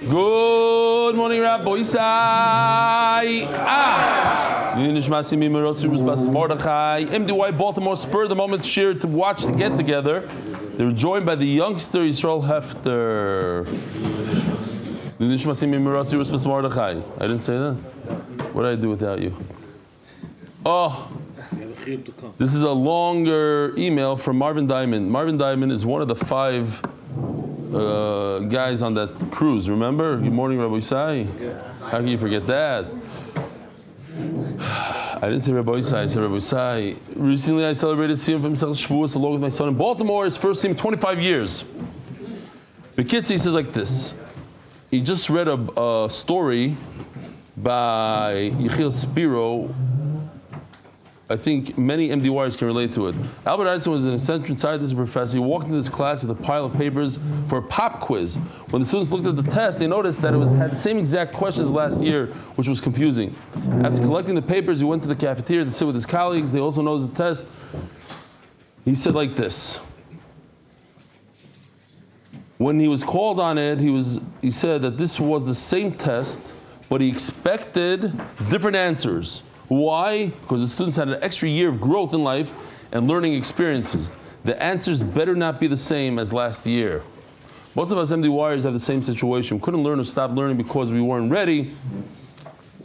Good morning, Rabbi Isai. MDY Baltimore spurred the moment share to watch the get together. They were joined by the youngster Yisrael Hefter. I didn't say that. What did I do without you? Oh, this is a longer email from Marvin Diamond. Marvin Diamond is one of the 5 guys on that cruise. Remember? Good morning, Rabbi Isai. How can you forget that? I didn't say Rabbi Isai, I said Rabbi Isai. Recently I celebrated Siyum for himself Shavuos along with my son in Baltimore. His first Siyum 25 years. The kid says like this. He just read a story by Yechiel Spiro. I think many MDYers can relate to it. Albert Einstein was an eccentric scientist and professor. He walked into this class with a pile of papers for a pop quiz. When the students looked at the test, they noticed that it had the same exact questions last year, which was confusing. After collecting the papers, he went to the cafeteria to sit with his colleagues. They also noticed the test. He said like this. When he was called on it, he said that this was the same test, but he expected different answers. Why? Because the students had an extra year of growth in life and learning experiences. The answers better not be the same as last year. Most of us MDYers have the same situation. We couldn't learn or stop learning because we weren't ready.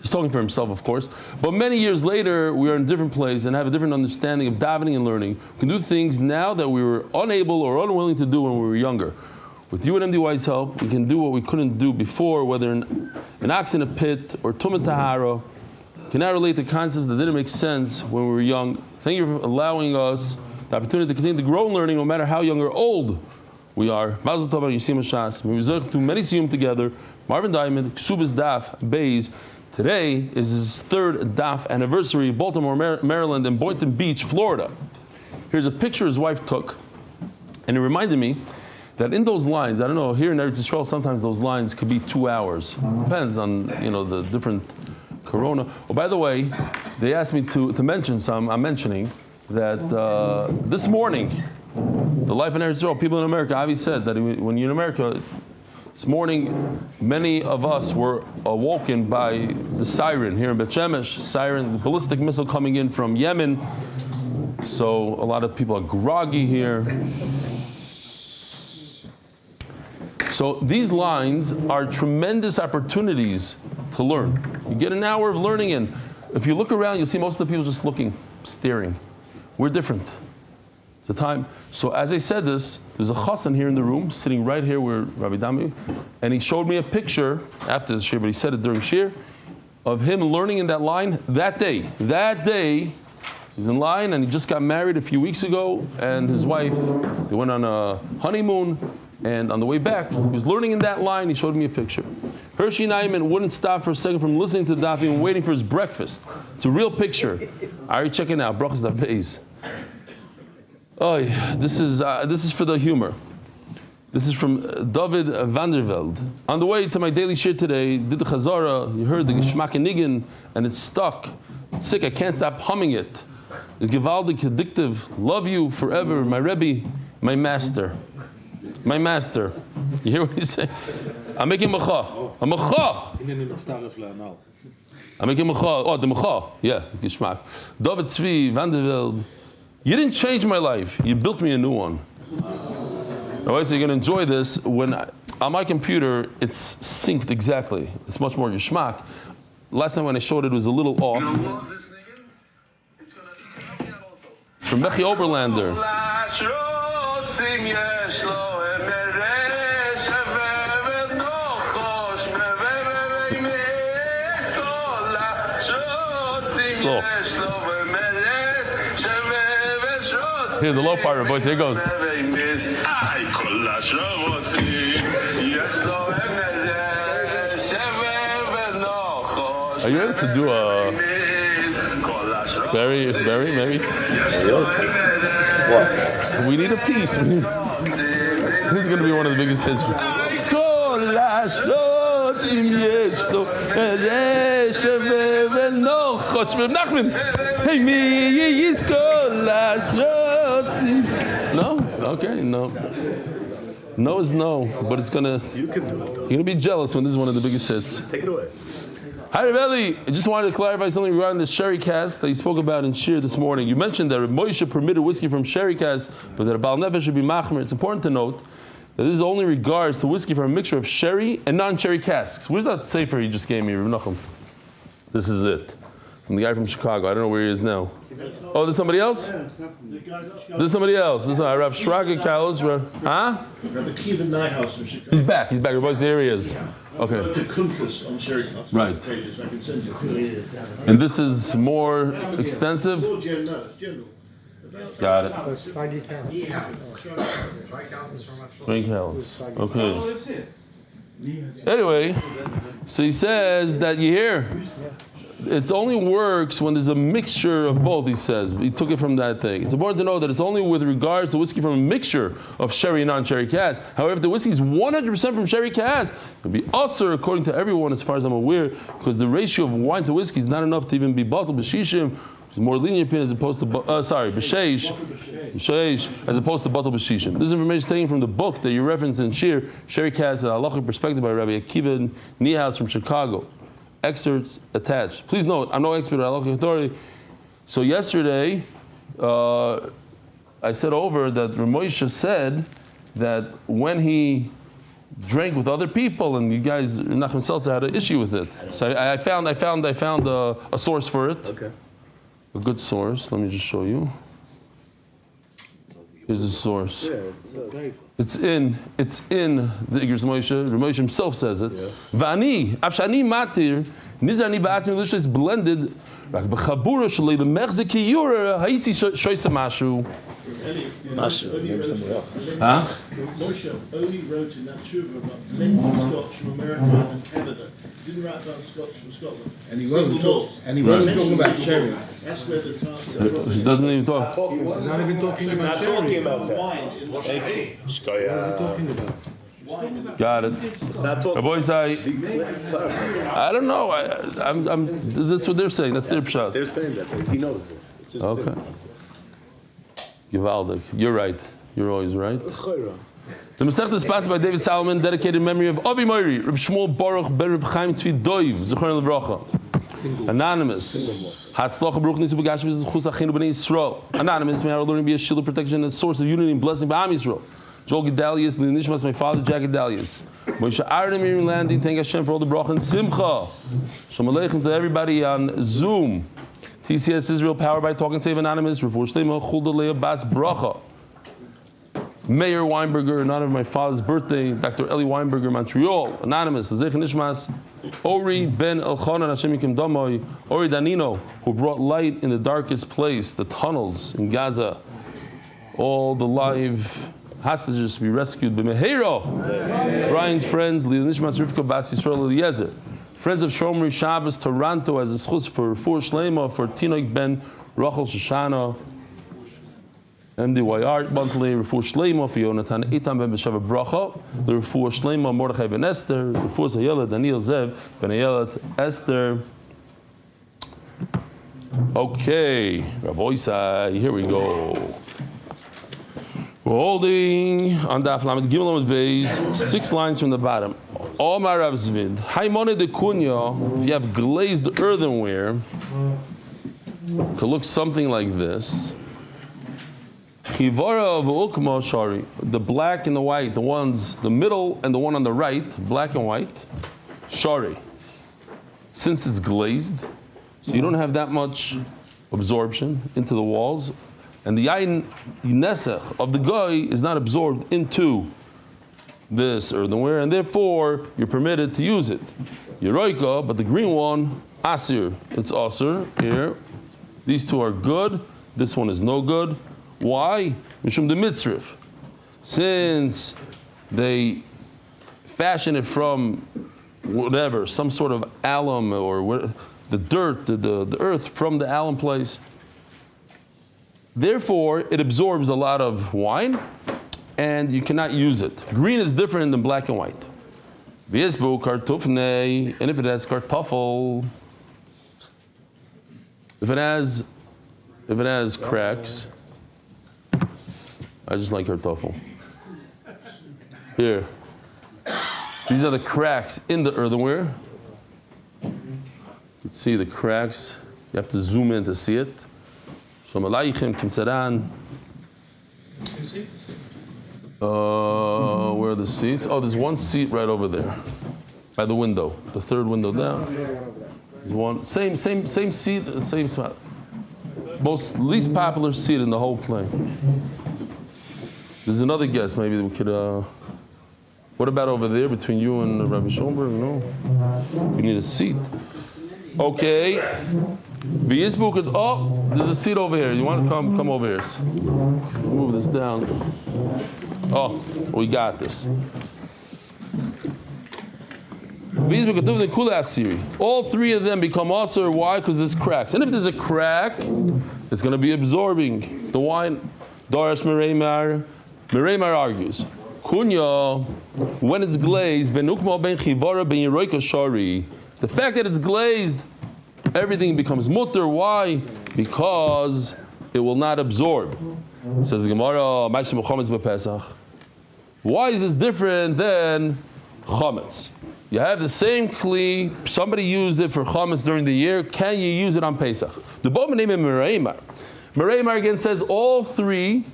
He's talking for himself, of course. But many years later, we are in a different place and have a different understanding of davening and learning. We can do things now that we were unable or unwilling to do when we were younger. With you and MDY's help, we can do what we couldn't do before, whether an ox in a pit or tumah tahara. Can now relate to concepts that didn't make sense when we were young. Thank you for allowing us the opportunity to continue to grow in learning no matter how young or old we are. Mazel tov on Yisim Shas. We result to many siyum together. Marvin Diamond, Ksubas Daf Beis. Today is his 3rd Daf anniversary, Baltimore, Maryland, and Boynton Beach, Florida. Here's a picture his wife took, and it reminded me that in those lines, I don't know, here in Eretz Yisrael, sometimes those lines could be 2 hours. Depends on the different Corona. Oh, by the way, they asked me to mention some. I'm mentioning that this morning, the life in Eretz Yisrael, people in America, Avi said that when you're in America, this morning, many of us were awoken by the siren here in Bet Shemesh, siren, the ballistic missile coming in from Yemen. So a lot of people are groggy here. So these lines are tremendous opportunities to learn. You get an hour of learning, and if you look around, you'll see most of the people just looking, staring. We're different. It's a time. So as I said this, there's a chassan here in the room, sitting right here where Rabbi Dami, and he showed me a picture after the shir, but he said it during shir, of him learning in that line that day. That day, he's in line, and he just got married a few weeks ago, and his wife, they went on a honeymoon, and on the way back, he was learning in that line. He showed me a picture. Hershey Naiman wouldn't stop for a second from listening to the daf and waiting for his breakfast. It's a real picture. Ari, check it out. Brachas Daf Beis. Oh, yeah. This is for the humor. This is from David Vanderveld. On the way to my daily shir today, did the Chazara. You heard the Geshmak Nigan, and it's stuck. It's sick. I can't stop humming it. It's gewaldig, addictive. Love you forever, my Rebbe, my master. My master. You hear what he's saying? I'm making macha. A macha. I'm making macha. Oh, the macha. Yeah, Geshmak. David Tzvi Vanderveld. You didn't change my life. You built me a new one. Alright, so you're going to enjoy this. When on my computer, it's synced exactly. It's much more Geshmak. Last time when I showed it was a little off. You love this nigga? It's going to help me out also. From Mechi Oberlander. Here, the low part, boys. Here it goes. Are you ready to do a Barry, maybe? What? We need a piece. This is going to be one of the biggest hits. No? Okay, no. No is no, but it's gonna. You can do it, though. You're gonna be jealous when this is one of the biggest hits. Take it away. Hi, Eli. I just wanted to clarify something regarding the sherry cask that you spoke about in Shir this morning. You mentioned that Moshe permitted whiskey from sherry cask, but that a Baal Nefesh should be machmer. It's important to note that this is only regards to whiskey from a mixture of sherry and non-sherry casks. Where's that sefer you just gave me, Reb Nachum? This is it. From the guy from Chicago. I don't know where he is now. Oh, there's somebody else? There's somebody else. This is Rav Shraga Kalos. Huh? Rabbi Kiva Nyhouse from Chicago. He's back. He's back. Everybody's here he is. Okay. To Kuntrus on Sherry Cups. Right. Pages. I can send you. And this is more extensive? No, general. Got it. Swaggy cow. Drink Hells. Okay. Anyway, so he says that you hear. It only works when there's a mixture of both, he says. He took it from that thing. It's important to know that it's only with regards to whiskey from a mixture of sherry and non-sherry cask. However, if the whiskey is 100% from sherry cask, it will be usher according to everyone as far as I'm aware, because the ratio of wine to whiskey is not enough to even be bottled b'shishim. It's more lenient opinion as opposed to, b'sheish, as opposed to bottled b'shishim. This information is taken from the book that you referenced in Shir, Sherry Cask, a halachic perspective by Rabbi Akiva Niehaus from Chicago. Excerpts attached. Please note, I'm no expert at halachic authority. So yesterday, I said over that Ramosha said that when he drank with other people, and you guys, Nachman Seltzer had an issue with it. So I found a source for it. Okay. A good source. Let me just show you. Here's the source. Yeah, It's in the Igros Moshe. Moshe himself says it. V'ani, afshani matir, nizarni ba'atzmi l'shleis blended, rak b'chabura shalei l'mechze ki yura, ha'isi shoysa mashu. Mashu, maybe somewhere else. Huh? Moshe only wrote in that tshuva about blended Scotch from America and Canada. He didn't write about Scotch from Scotland. And he wasn't talking about sherry. That's where the time. He doesn't even talk. He's not even talking about sherry. about that. Wine in the sherry. What is he talking about? Got it. It's not talking. Boys, I don't know. That's what they're saying. That's their pshat. They're saying that. He knows it. It's his Okay. Givaldik. You're right. You're always right. thing. The Masechta is sponsored by David Salomon, dedicated in memory of Avi Moiri, Reb Shmuel Baruch ben Reb Chaim Tzvi Doiv, Zechron Levracha. Anonymous. Hatzlacha Baruch Nisu B'Gashem Zechus Achinu B'nei Yisrael. Anonymous. May our learning be a shield of protection and a source of unity and blessing by Am Yisrael. Joel Gedalius, the Nishmas, my father, Jack Gedalius. Moshe Aaron and Miriam Landy, thank Hashem for all the bracha and simcha. Shalom Aleichem to everybody on Zoom. TCS Israel, powered by Talk and Save Anonymous. Refuah Shlema, Chulda Leah Bas Bracha. Mayor Weinberger, in honor of my father's birthday, Dr. Eli Weinberger, Montreal, Anonymous, Lezech Nishmas, Ori Ben Elchanan, Hashem Yikim Damoy, Ori Danino, who brought light in the darkest place, the tunnels in Gaza, all the live hostages to be rescued. B'mehero, Brian's friends, Leo Nishmas, Rivka Bas Yisrael Eliezer, friends of Shomri Shabbos, Toronto, as a schus for Refuah Shlema, for Tinoik Ben Rachel Shoshana, MDYR monthly, Refuah Shlema for Yonatan Eitan Ben B'Sheva Bracha, the Refuah Shlema Mordechai Ben Esther, Refuah Zayela Daniel Zev Ben Ayelet Esther. Okay, Rabbi Isai, here we go. We're holding on Daf Lamed Gimel Amud Beis, 6 lines from the bottom. All my Rav Zvid, Haimone de Kunya, if you have glazed earthenware, could look something like this. Chivara of Ukma Shari, the black and the white, the ones, the middle and the one on the right, black and white, Shari. Since it's glazed, so you don't have that much absorption into the walls, and the Yain Nesech of the guy is not absorbed into this earthenware, and therefore you're permitted to use it. Yeroika, but the green one, Asir, it's Asir here. These two are good, this one is no good. Why? Mishum de mitzrif. Since they fashion it from whatever, some sort of alum or the dirt, the earth from the alum place. Therefore, it absorbs a lot of wine, and you cannot use it. Green is different than black and white. V'yesbu kartufnei, and if it has kartoffel, if it has cracks, I just like kartoffel. Here. These are the cracks in the earthenware. You can see the cracks. You have to zoom in to see it. Shalom Aleichem, Kim Tzaran. Where are the seats? Oh, there's one seat right over there, by the window. The third window down. There's one. Same seat, same spot. Least popular seat in the whole plane. There's another guest. Maybe we could. What about over there between you and Rabbi Schoenberg? No. We need a seat. Okay. Oh, there's a seat over here. You want to come over here? Move this down. Oh, we got this. All three of them become also. Why? Because there's cracks. And if there's a crack, it's going to be absorbing the wine. Darash Mereimar argues. Kunya, when it's glazed, the fact that it's glazed, everything becomes mutter. Why? Because it will not absorb. Says the Gemara, why is this different than chametz? You have the same kli, somebody used it for chametz during the year, can you use it on Pesach? The Boman name is Mereimar. Mereimar again says all three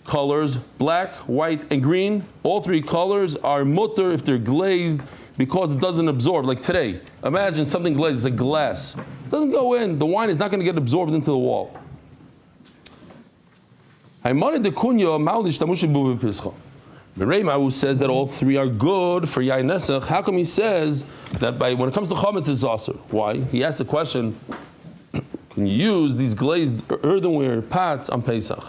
colors, black, white, and green, all three colors are mutter if they're glazed because it doesn't absorb. Like today, imagine something glazed, it's a glass. It doesn't go in, the wine is not going to get absorbed into the wall. Mereimar, who says that all three are good for Yain Nesach, how come he says that when it comes to chametz it's also? Why? He asked the question, can you use these glazed earthenware pots on Pesach?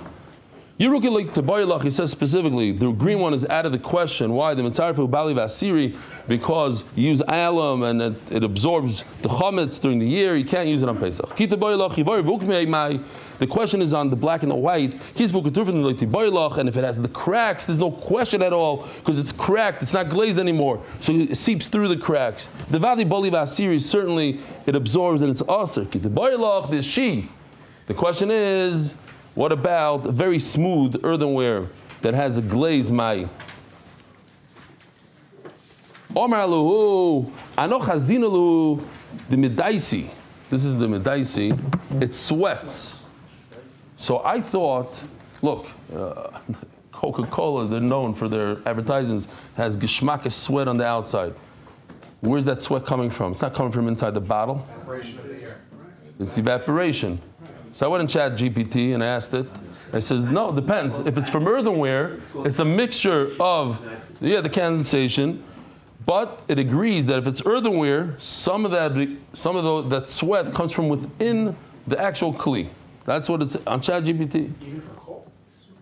Yeruki like Tabayalach, he says specifically, the green one is out of the question. Why? The Mitzarfu Bali Vasiri, because you use alum and it absorbs the chametz during the year, you can't use it on Pesach. The question is on the black and the white. He's and if it has the cracks, there's no question at all, because it's cracked, it's not glazed anymore, so it seeps through the cracks. The Vali Bali Vasiri, certainly it absorbs and it's aser. The she. The question is, what about a very smooth earthenware that has a glazed mai? Omar Aluhu, Anoch Hazinalu, the Medaisi. This is the Medaisi. It sweats. So I thought, look, Coca-Cola, they're known for their advertisements, has geschmack sweat on the outside. Where's that sweat coming from? It's not coming from inside the bottle. Evaporation of the air. It's evaporation. So I went and chat GPT and I asked it. It says, no, it depends. If it's from earthenware, it's a mixture of the condensation, but it agrees that if it's earthenware, some of that sweat comes from within the actual kli. That's what it's on chat GPT. Even for cold?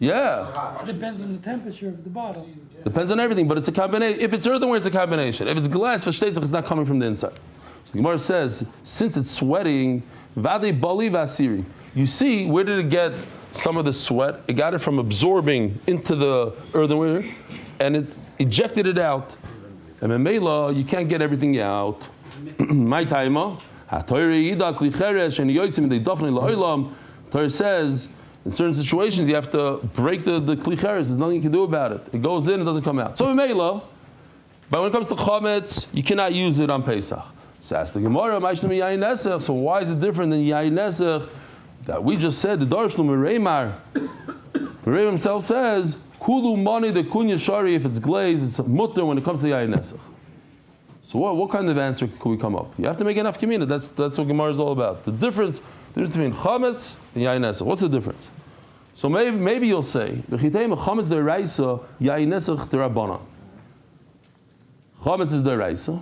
Yeah. It depends on the temperature of the bottle. Depends on everything, but it's a combination. If it's earthenware, it's a combination. If it's glass, it's not coming from the inside. So the Gemara says, since it's sweating, Vade Bali Vasiri. You see, where did it get some of the sweat? It got it from absorbing into the earthenware, and it ejected it out. And in Mela, you can't get everything out. My taima, Torah says, in certain situations, you have to break the klicheres. There's nothing you can do about it. It goes in, it doesn't come out. So in Mela, but when it comes to chametz, you cannot use it on Pesach. So ask the Gemara, so why is it different than Yain Nesach that we just said? The Darshnu Mereimar. Mereimar himself says, Kulu mani the kunya shari, if it's glazed, it's mutter when it comes to Yain Nesach. So what kind of answer could we come up? You have to make enough community. That's what Gemara is all about. The difference between chametz and Yain Nesach. What's the difference? So maybe you'll say, B'chitayim chametz deraisa, Yain Nesach derabanan. Chametz is deraisa.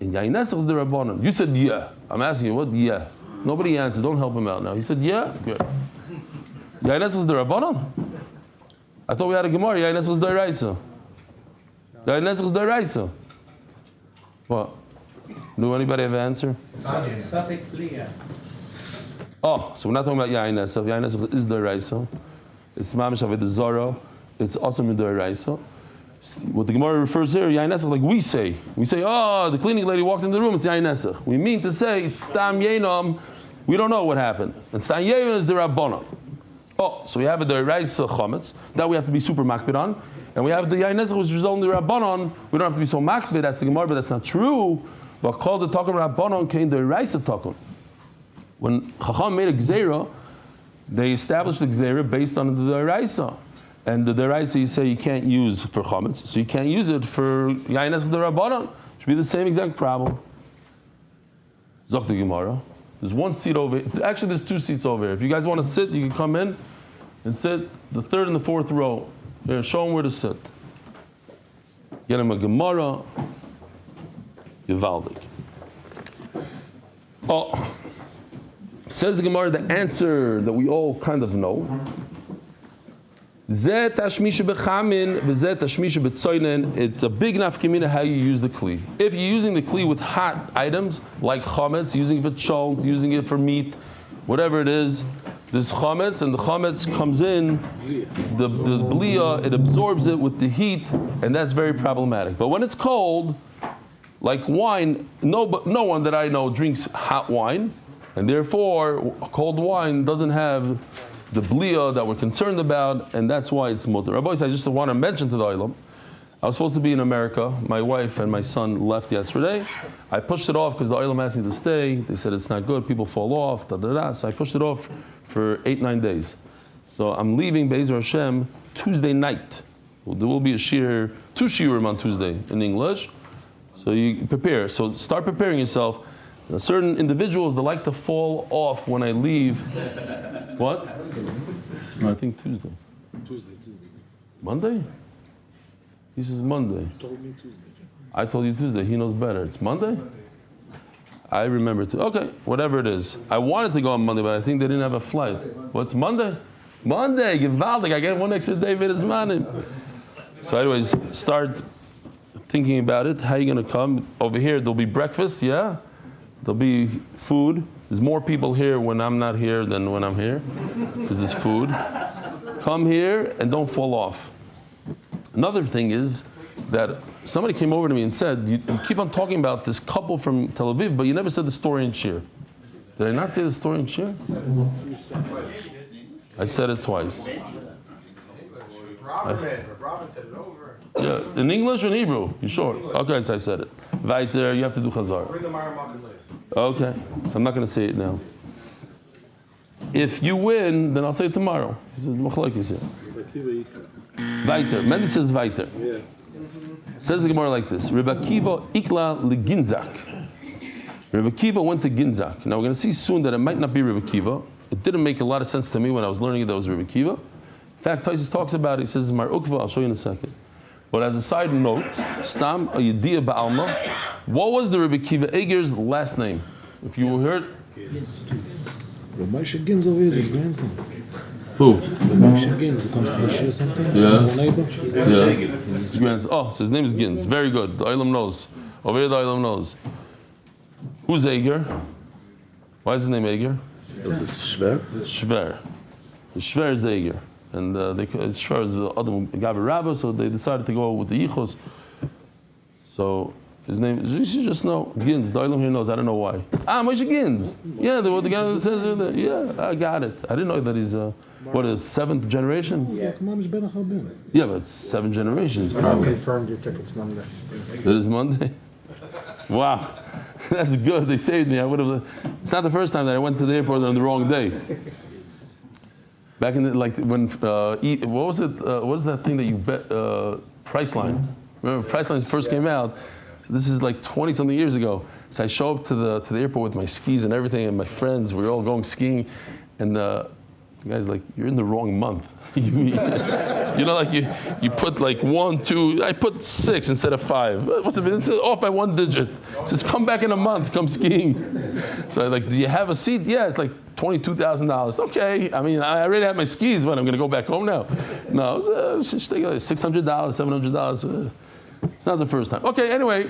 In Yain Nesach is the Rabbanan. You said, yeah. I'm asking you, what? Yeah. Nobody answered. Don't help him out now. He said, yeah. Good. Yain Nesach is the Rabbanan? I thought we had a Gemara. Yain Nesach is the Raisa. Yain Nesach is the Raisa. What? Do anybody have an answer? Oh, so we're not talking about Yain Nesach. Yain Nesach is the Raisa. It's Mamish Avodah Zarah. It's also the Raisa. What the Gemara refers here, Yain Nesach, like we say. We say, oh, the cleaning lady walked in the room, it's Yain Nesach. We mean to say, it's Stam Yenam, we don't know what happened. And Stam Yenam is the Rabbanah. Oh, so we have a Deraisa Chametz that we have to be super makbid on, and we have the Yain Nezach, which is only Rabbanon. We don't have to be so makbid. That's the Gemara, but that's not true. But called the Takum Rabbanon came the Deraisa Takum. When Chacham made a Gzeira, they established the Gzeira based on the Deraisa. And the Deraisa you say you can't use for Chametz, so you can't use it for Yain Nezach the Rabbanon. Should be the same exact problem. Zok the Gemara. There's one seat over here. Actually, there's two seats over here. If you guys want to sit, you can come in and sit the third and the fourth row. Here, show them where to sit. Get him a Gemara. Yivaldik. Oh, says the Gemara, the answer that we all kind of know. It's a big nafkamina how you use the kli. If you're using the kli with hot items like chametz, using it for chol, using it for meat, whatever it is, this chametz, and the chametz comes in, the blia, it absorbs it with the heat, and that's very problematic. But when it's cold, like wine, no one that I know drinks hot wine, and therefore cold wine doesn't have the blia that we're concerned about, and that's why it's mutter. Rabbi, I just want to mention to the Olam, I was supposed to be in America. My wife and my son left yesterday. I pushed it off because the Olam asked me to stay. They said it's not good, people fall off, so I pushed it off for 8-9 days. So I'm leaving Be'ezer Hashem Tuesday night. There will be a shiur, 2 shiurim on Tuesday in English. So you prepare. So start preparing yourself. Certain individuals that like to fall off when I leave. What? No, I think Tuesday. Tuesday. Monday? He says Monday. You told me Tuesday. I told you Tuesday. He knows better. It's Monday? I remember too. Okay, whatever it is. I wanted to go on Monday, but I think they didn't have a flight. What's Monday? Monday, Gewaldig. I get one extra day for this man. So anyways, start thinking about it. How are you going to come? Over here, there'll be breakfast, yeah? There'll be food. There's more people here when I'm not here than when I'm here, because there's food. Come here and don't fall off. Another thing is that somebody came over to me and said, you keep on talking about this couple from Tel Aviv, but you never said the story in Shir. Did I not say the story in Shir? I said it twice. Robin said it over. Yeah, in English or in Hebrew? You sure? Okay, so I said it. Right there, you have to do Chazar. Bring the Maramakan later. Okay, so I'm not going to say it now. If you win, then I'll say it tomorrow. He says, Machlokes here. Weiter. Mendy says weiter. Says the Gemara like this. Rebbe Akiva ikla leginzak. Rebbe Akiva went to Ginzak. Now we're going to see soon that it might not be Rebbe Akiva. It didn't make a lot of sense to me when I was learning it that it was Rebbe Akiva. In fact, Taisus talks about it. He says, Mar Ukva, I'll show you in a second. But as a side note, Stam a Yediyah Ba'alma, what was the Rebbe Akiva Eger's last name? If you heard. Moshe Gins over here is his grandson. Who? Moshe Gins, comes to the shir sometimes. Yeah. Leiba. Yeah. His grandson. Oh, so his name is Gins. Very good. The Olam knows. Over here, the Olam knows. Who's Eger? Why is his name Eger? Was this Shver? Shver. The Shver is Eger. And Shver is the Adam Gabi Rabba, so they decided to go with the Yichos. So his name, you should just know, Gins. The Olam here knows, I don't know why. Moshe Gins. Yeah, the guy that says, yeah, I got it. I didn't know that he's, what is 7th generation? Yeah, Yeah, but it's 7 generations. I confirmed your tickets Monday. That is Monday? Wow. That's good. They saved me. I would have. It's not the first time that I went to the airport on the wrong day. Back in the, like when what was it? What was that thing that you bet? Priceline. Remember Priceline first came out? This is like 20 something years ago. So I show up to the airport with my skis and everything, and my friends. We were all going skiing, and the guy's like, "You're in the wrong month." You know, like you put like 1, 2. I put 6 instead of 5. What's it? It's off by 1 digit. It says, "Come back in a month. Come skiing." So I'm like, "Do you have a seat?" Yeah, it's like $22,000. Okay. I mean, I already have my skis, but I'm going to go back home now. No, it's just like $600, $700. It's not the first time. Okay. Anyway,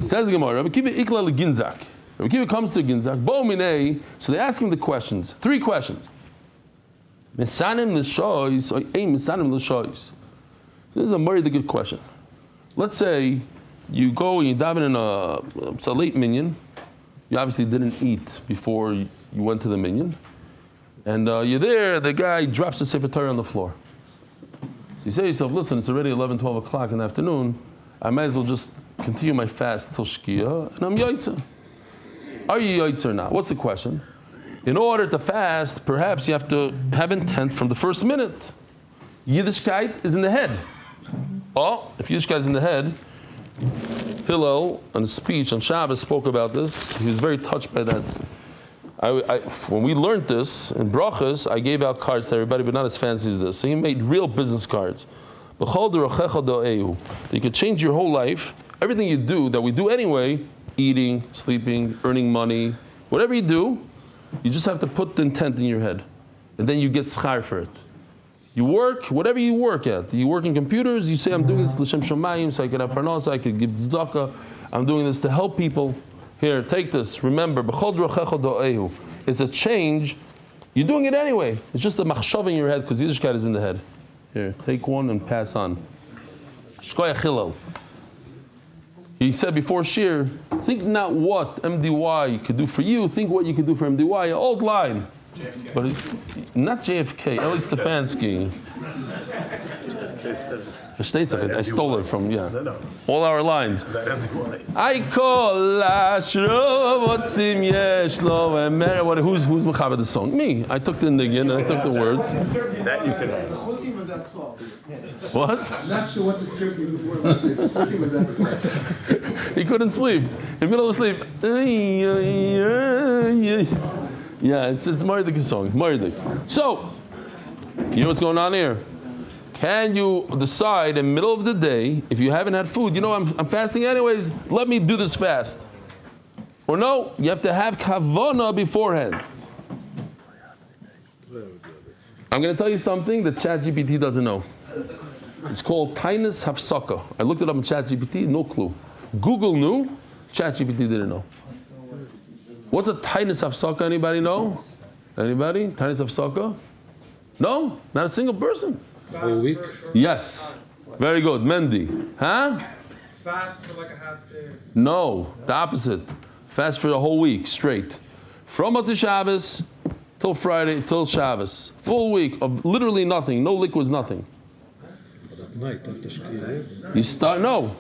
says the Gemara, Rabbi Kiva ikla leginzak. Rabbi Kiva comes to Ginzak. Bo minei. So they ask him the questions. 3 questions. Mesanim l'shois or ein mesanim l'shois. This is a very good question. Let's say you go and you daven in a late minyan. You obviously didn't eat before you went to the minyan, And you're there, the guy drops the Sefer Torah on the floor. So you say to yourself, listen, it's already 11, 12 o'clock in the afternoon. I might as well just continue my fast till Shkia, and I'm Yaitza. Are you Yaitza or not? What's the question? In order to fast, perhaps you have to have intent from the first minute. Yiddishkeit is in the head. Oh, if Yiddishkeit is in the head, Hillel, on a speech on Shabbos, spoke about this. He was very touched by that. When we learned this in Brachas, I gave out cards to everybody, but not as fancy as this. So he made real business cards. You could change your whole life. Everything you do, that we do anyway, eating, sleeping, earning money, whatever you do, you just have to put the intent in your head. And then you get schar for it. You work, whatever you work at. You work in computers, you say, I'm doing this l'shem shamayim, so I can have parnasa, I can give tzedakah. I'm doing this to help people. Here, take this. Remember, it's a change. You're doing it anyway. It's just a machshav in your head because Yiddishkeit is in the head. Here, take one and pass on. Shkoyach Hillel. He said before Shir, think not what MDY could do for you, think what you could do for MDY. An old line. JFK. But not JFK, Eli Stefansky. I stole it from, all our lines. I call who's mechaber the song? Me. I took the niggun and I took the words. That you can have. What? I'm not sure what the script is before last night. The whole thing was that song. He couldn't sleep. In the middle of sleep. Yeah, it's Mardik song. Mardik. So, you know what's going on here? Can you decide in the middle of the day, if you haven't had food, I'm fasting anyways, let me do this fast. Or no, you have to have kavana beforehand. I'm going to tell you something that ChatGPT doesn't know. It's called kindness hafsaka. I looked it up in ChatGPT, no clue. Google knew, ChatGPT didn't know. What's a kindness hafsaka? Anybody know? Anybody? Kindness hafsaka? No? Not a single person. Whole week? Yes. Very good. Mendy. Huh? Fast for like a half day. No. The opposite. Fast for the whole week, straight. From Motzei Shabbos till Friday, till Shabbos. Full week of literally nothing. No liquids, nothing. At night, after Shkia. You start, no,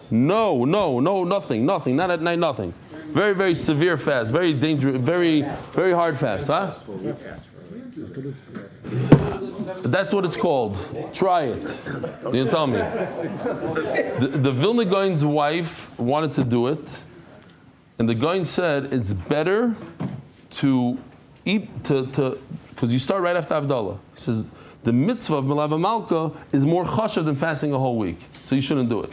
nothing. Not at night, nothing. Very, very severe fast. Very dangerous, very, very hard fast, huh? That's what it's called. Try it. You tell me. The Vilna Gaon's wife wanted to do it, and the Gaon said it's better to eat because you start right after Havdalah. He says the mitzvah of Melava Malka is more chashav than fasting a whole week, so you shouldn't do it.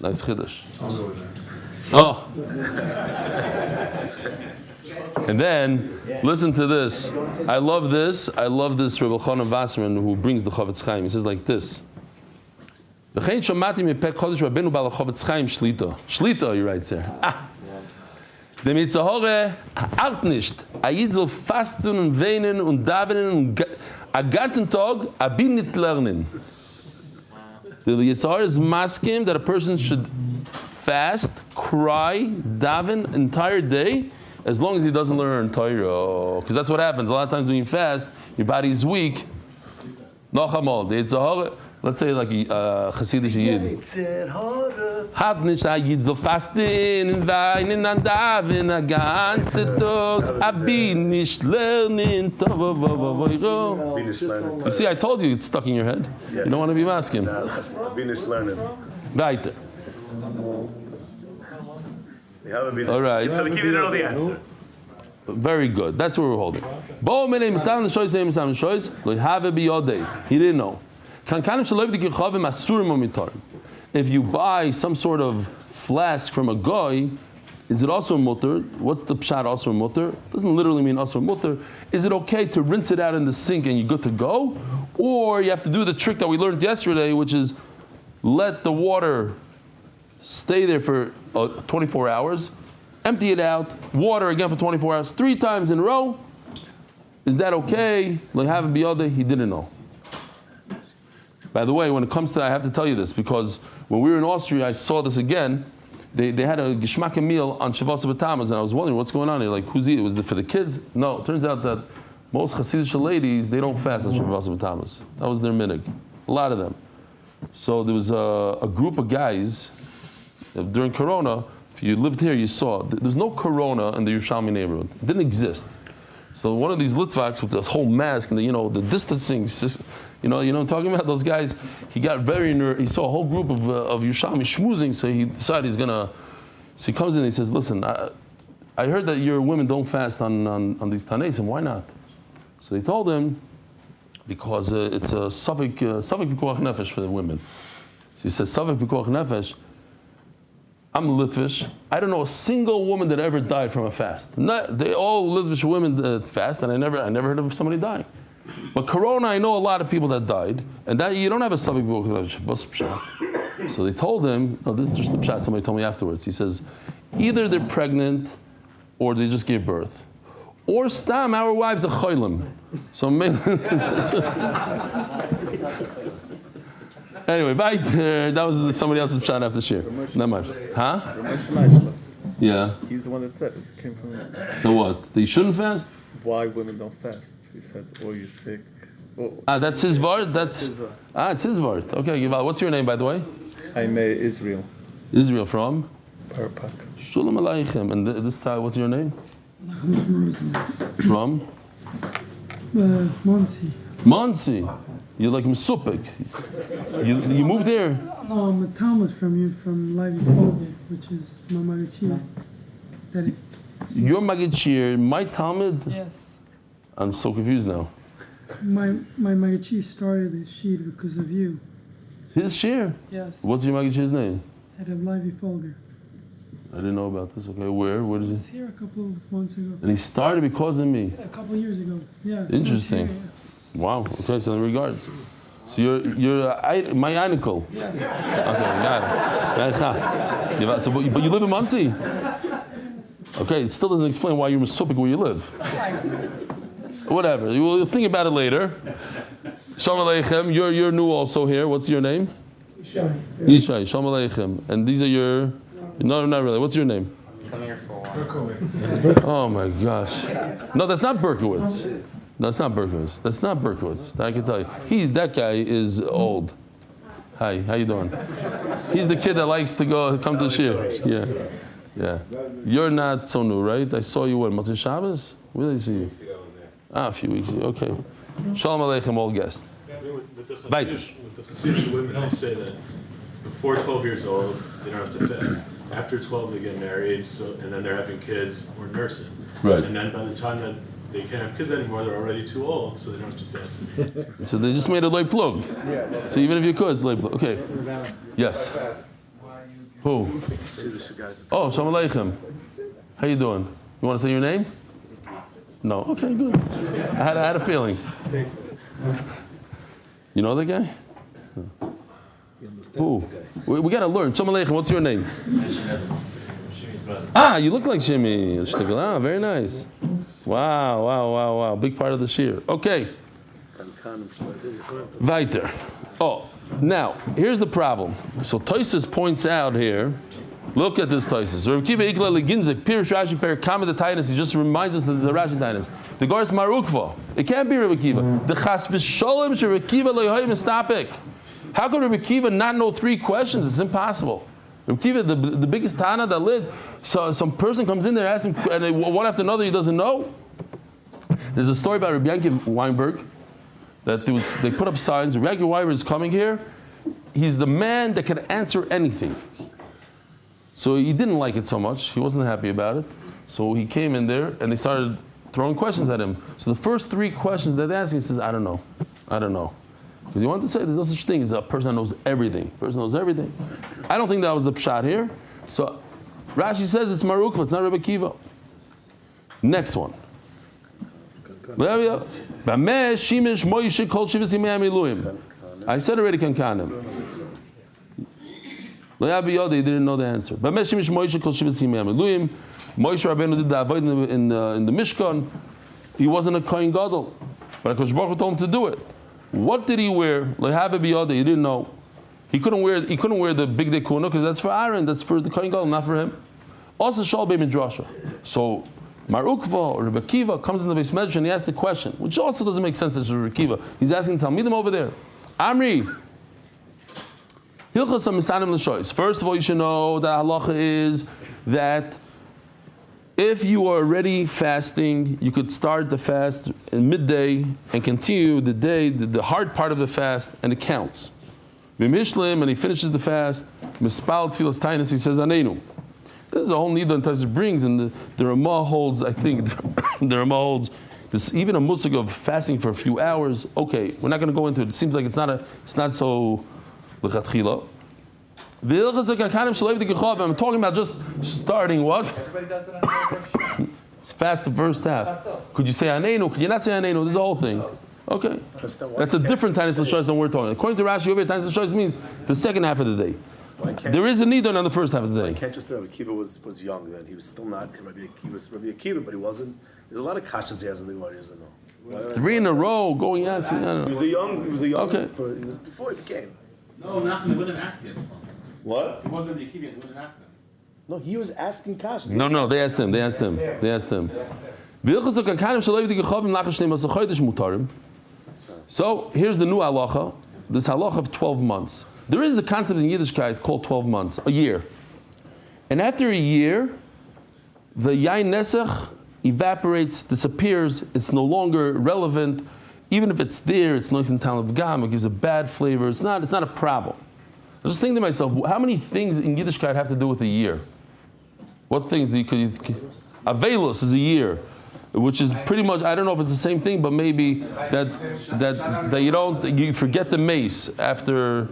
Nice chiddush. I'll go with that. Oh. And then, listen to this. I love this Rebbe Chanan Wasserman who brings the Chavetz Chaim. He says like this. Shlita, he writes here. Der Mitzahore alt nicht. Ayid soll fasten und weinen und davenen und a ganzen Tag abin nicht lernen. The Yitzhar is masking that a person should fast, cry, daven entire day, as long as he doesn't learn Torah. Because that's what happens. A lot of times when you fast, your body is weak. Nochamal, the Yitzhar, let's say like a Hasidic Yid. Hat nicht a Yid so fasten und weinen und daven a ganze Tag, abin nicht lernen Torah. You see, I told you it's stuck in your head. You don't want to be masking. Finish learning. Weiter. All right. So they give you know the answer. Very good. That's where we're holding. He didn't know. If you buy some sort of flask from a guy, is it also mutter? What's the pshat also mutter? Doesn't literally mean also mutter. Is it okay to rinse it out in the sink and you're good to go? Or you have to do the trick that we learned yesterday, which is let the water stay there for 24 hours, empty it out, water again for 24 hours, 3 times in a row. Is that okay? Like have it biyodeh? He didn't know. By the way, when it comes to, I have to tell you this, because when we were in Austria, I saw this again. They had a geschmack meal on Shavuos B'Tammuz, and I was wondering what's going on here. Like, who's eating? Was it for the kids? No, it turns out that most Hasidic ladies, they don't fast on Shavuos and Tammuz. That was their minhag. A lot of them. So there was a group of guys during Corona. If you lived here, you saw there's no Corona in the Yerushalmi neighborhood. It didn't exist. So one of these Litvaks with the whole mask and the distancing, what I'm talking about, those guys, he got very nervous. He saw a whole group of Yerushalmi schmoozing, so he decided he's gonna. So he comes in and he says, "Listen, I heard that your women don't fast on these Tanesim. Why not?" So they told him, because it's a Safek Pikuach Nefesh for the women. So he says, Safek Pikuach Nefesh, I'm Litvish. I don't know a single woman that ever died from a fast. They all Litvish women fast, and I never heard of somebody dying. But Corona, I know a lot of people that died, and that you don't have a Safek Pikuach Nefesh. So they told him, this is just the pshat somebody told me afterwards. He says, either they're pregnant, or they just gave birth. Or stam, our wives are cholim. So maybe anyway, that was somebody else's pshat after shir. Not much. Huh? Yeah. He's the one that said it. It came from him. The what? That you shouldn't fast? Why women don't fast? He said, or you're sick. That's his vart? It's his vart. Okay, Gival. What's your name, by the way? I'm Israel. Israel from? Parapak. Shalom Aleichem. And this side, what's your name? From? Muncie. Muncie. You're like Mesupik. You moved there? No, I'm a Talmud from Leiba, which is my Magachir. Daddy. Your Magachir, my Talmud? Yes. I'm so confused now. My Magachir started his shir because of you. His shir? Yes. What's your Magachir's name? At Leiba Folger. I didn't know about this. Okay, where? Where is He he? was here a couple of months ago. And he started because of me. A couple of years ago. Yeah. Interesting. Here, Wow. Okay, so in regards. So you're my uncle. Yes. Okay, got it. So, but you live in Muncie. Okay, it still doesn't explain why you're Mesupik where you live. Whatever. We'll think about it later. Shalom Aleichem. You're new also here. What's your name? Yishai. Shalom Aleichem. And these are your. No, not really. What's your name? Come here for a while. Berkowitz. Oh my gosh. No, that's not Berkowitz. That's not Berkowitz. That's not Berkowitz. I can tell you. That guy is old. Hi, how you doing? He's the kid that likes to come to the shir. Yeah. You're not so new, right? I saw you when? Motzei Shabbos? Where did I see you? A few weeks ago. Okay. Shalom Aleichem, all guests. With the Hasidic women, they say that before 12 years old, they don't have to fast. After 12, they get married, and then they're having kids or nursing. Right. And then by the time that they can't have kids anymore, they're already too old, so they don't have to fast. So they just made a loy plug. So even if you could, it's loy plug. Okay. Yes. Who? Oh, Shalom Aleichem. How you doing? You want to say your name? No. Okay, good. I had a feeling. You know that guy? Who? We got to learn. Shalom Aleichem. What's your name? You look like Shimi. Very nice. Wow. Big part of the shir. Okay. Weiter. Now, here's the problem. So Tosfos points out here, look at this Tosfos. Rabbi Kiva Ikla Leginzik, Pirush Rashi Per Kama the Tainus, he just reminds us that there's a Rashi Tainus. The Gars Marukva. It can't be Rabbi Kiva. The Chas V'Sholem She Rabbi Kiva Lehoy Mistapik. How could Rabbi Kiva not know 3 questions? It's impossible. Rabbi Kiva, the biggest Tana that lived, so some person comes in there, asks him, and one after another he doesn't know. There's a story about Rabbi Yankiv Weinberg, that they put up signs, Rabbi Yankiv Weinberg is coming here. He's the man that can answer anything. So he didn't like it so much. He wasn't happy about it. So he came in there and they started throwing questions at him. So the first 3 questions that they asked him, he says, I don't know. Because he wanted to say there's no such thing as a person that knows everything. I don't think that was the pshat here. So Rashi says it's Marukva, it's not Rebbe Kiva. Next one. I said already Kankanim. He didn't know the answer. Moshe Rabbeinu did the avodah in the Mishkan. He wasn't a Kohen Gadol, but HaKadosh Baruch Hu told him to do it. What did he wear? He didn't know. He couldn't wear the big dekuna because that's for Aaron. That's for the Kohen Gadol, not for him. Also Shal Bei Midrasha. So Mar Ukva or Rebbe Kiva comes in the Beis Medrash and he asks the question, which also doesn't make sense as Rebbe Kiva. He's asking Talmidim over there. Amri, Hilchos HaMisanim L'Shois. First of all, you should know that halacha is that if you are already fasting, you could start the fast in midday and continue the day, the hard part of the fast, and it counts. V'mishlim, and he finishes the fast. Mispal Tfilas Tainis, he says Aneinu. This is a whole niddah Tainis brings, and the Ramah holds, I think, the Ramah holds this, even a musig of fasting for a few hours. Okay, we're not going to go into it. It seems like it's not so l'chatchila. I'm talking about just starting what? Everybody does it on the It's fast the first half. Could you say Aneinu? Could you not say Aneinu? This is the whole thing. Okay. That's a different Tainis L'Shois than we're talking. According to Rashi over here, Tainis L'Shois means the second half of the day. There is a nidon on the first half of the day. Can't just say Rabbi Akiva was young then. He was still not he was Rabbi Akiva, but he wasn't. There's a lot of kashas he has in the Gemara, isn't there? 3 in a row going asking. I don't know. He was a young. Okay. He was before he became. No, nothing. They wouldn't ask him. What? He wasn't Rabbi Akiva. They wouldn't ask him. No, he was asking kashas. No, they asked him. So here's the new halacha, this halacha of 12 months. There is a concept in Yiddishkeit called 12 months, a year. And after a year, the yain nesach evaporates, disappears, it's no longer relevant. Even if it's there, it's nois and talent gam, it gives a bad flavor, it's not a problem. I was just thinking to myself, how many things in Yiddishkeit have to do with a year? What things do you Avelus is a year, which is pretty much, I don't know if it's the same thing, but maybe that you forget the mace after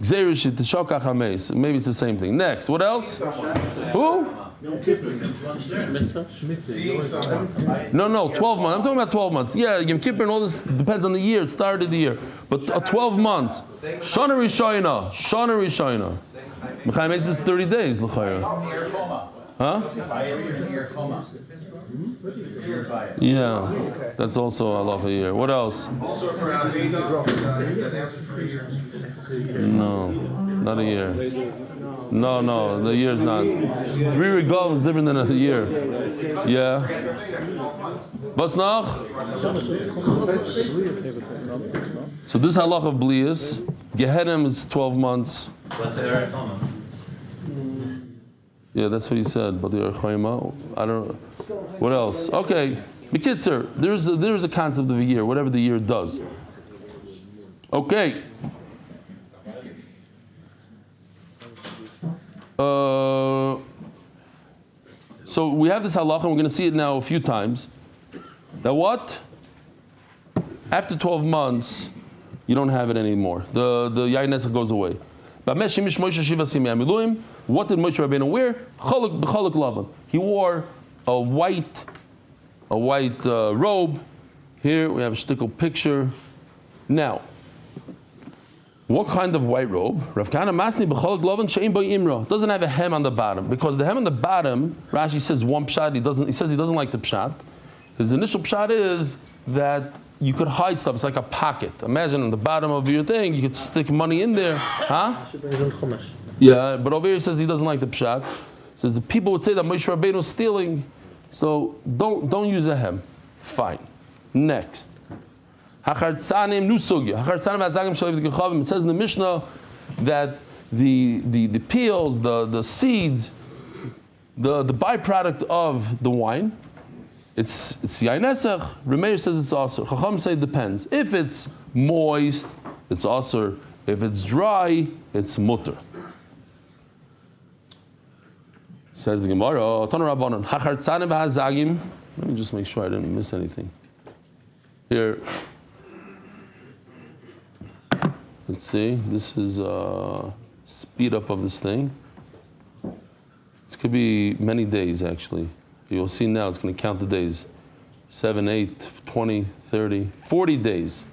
Gzerish to Shokach HaMace. Maybe it's the same thing. Next, what else? Who? No, 12 months. I'm talking about 12 months. Yeah, Yom Kippur and all this depends on the year. It started the year. But a 12 month. Shana Rishayna. Mechayim Mace is 30 days. Huh? Yeah, that's also a lot of a year. What else? Also for Aveda, that answer for a year. No, not a year. No, the year is not. 3 regalim is different than a year. Yeah. What's noch? So this halach of Blias, Gehenim is 12 months. Yeah, that's what he said. But the Archaima, I don't know. What else? Okay, B'kitzer, there is a concept of a year, whatever the year does. Okay. So we have this halacha, and we're going to see it now a few times. That what? After 12 months, you don't have it anymore. The yain nesach goes away. What did Moshe Rabbeinu wear? Cholok lavan. He wore a white robe. Here we have a shtickle picture. Now, what kind of white robe? Rav Kahana Masni b'cholok lavan she'im bo imra. Doesn't have a hem on the bottom, because the hem on the bottom, Rashi says one pshat. He says he doesn't like the pshat. His initial pshat is that you could hide stuff. It's like a pocket. Imagine on the bottom of your thing, you could stick money in there. Huh? Yeah, but over here he says he doesn't like the pshat. Says the people would say that Moshe Rabbeinu is stealing, so don't use a hem. Fine. Next. Hachartzanim nusugya. Hachartzanim azagim shalev gechavim. It says in the Mishnah that the peels, the seeds, the byproduct of the wine, it's yain nesach. Remeir says it's also. Chacham say it depends. If it's moist, it's also. If it's dry, it's mutter. Says the Gemara, Tana Rabbanan, Hachartzanim v'hazagim. Let me just make sure I didn't miss anything. Here. Let's see. This is a speed up of this thing. This could be many days actually. You'll see now it's going to count the days. 7, 8, 20, 30, 40 days.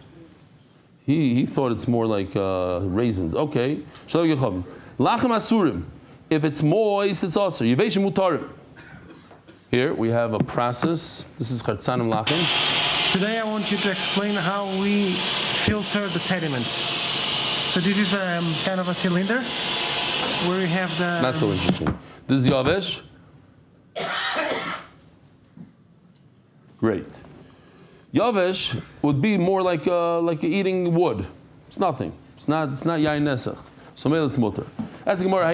He thought it's more like raisins. Okay. Lachem asurim. If it's moist, it's also. Yeveshim mutarim. Here we have a process. This is chartzanim lachem. Today I want you to explain how we filter the sediment. So this is kind of a cylinder where we have the... Not so interesting. This is yavesh. Great. Yavesh would be more like eating wood. It's nothing. It's not yain nesach. So maybe it's mutter. As the Gemara,